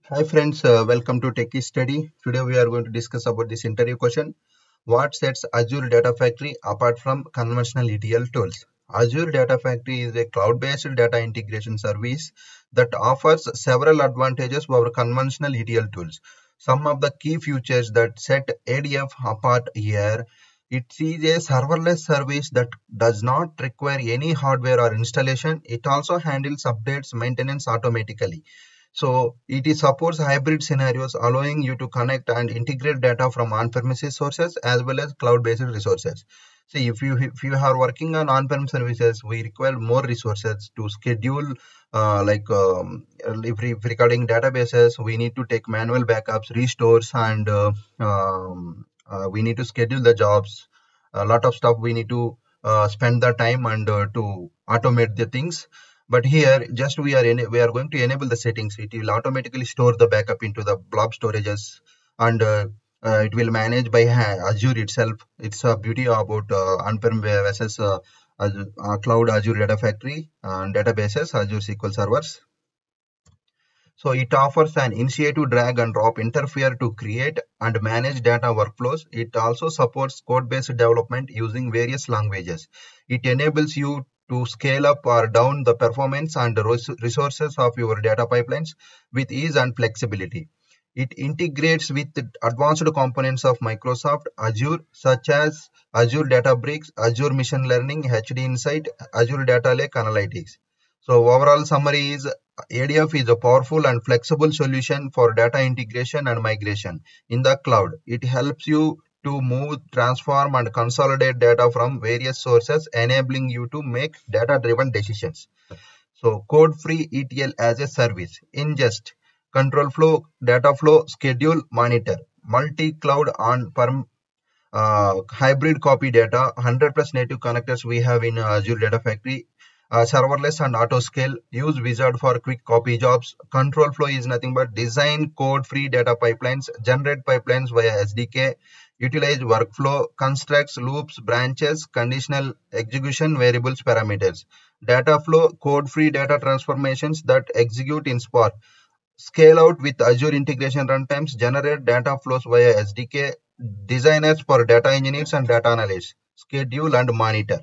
Hi friends, welcome to Techie Study. Today we are going to discuss about this interview question. What sets Azure Data Factory apart from conventional ETL tools? Azure Data Factory is a cloud-based data integration service that offers several advantages over conventional ETL tools. Some of the key features that set ADF apart here. It is a serverless service that does not require any hardware or installation. It also handles updates maintenance automatically. So it supports hybrid scenarios, allowing you to connect and integrate data from on-premises sources as well as cloud-based resources. See, if you are working on on-prem services, we require more resources to schedule. If regarding databases, we need to take manual backups, restores, and we need to schedule the jobs. A lot of stuff we need to spend the time and to automate the things. But here, just we are going to enable the settings. It will automatically store the backup into the blob storages, and it will manage by Azure itself. It's a beauty about on-prem versus cloud Azure Data Factory and databases, Azure SQL servers. So it offers an initiative drag and drop interface to create and manage data workflows. It also supports code-based development using various languages. It enables you to scale up or down the performance and resources of your data pipelines with ease and flexibility. It integrates with advanced components of Microsoft Azure, such as Azure Databricks, Azure Machine Learning, HD Insight, Azure Data Lake Analytics. So overall summary is ADF is a powerful and flexible solution for data integration and migration in the cloud. It helps you to move, transform, and consolidate data from various sources, enabling you to make data-driven decisions. So code-free ETL as a service. Ingest, control flow, data flow, schedule, monitor. Multi-cloud on-prem hybrid copy data, 100 plus native connectors we have in Azure Data Factory. Serverless and auto scale. Use wizard for quick copy jobs. Control flow is nothing but design code free data pipelines, generate pipelines via SDK, utilize workflow, constructs, loops, branches, conditional execution, variables, parameters. Data flow, code free data transformations that execute in Spark. Scale out with Azure integration runtimes, generate data flows via SDK, designers for data engineers and data analysts, schedule and monitor.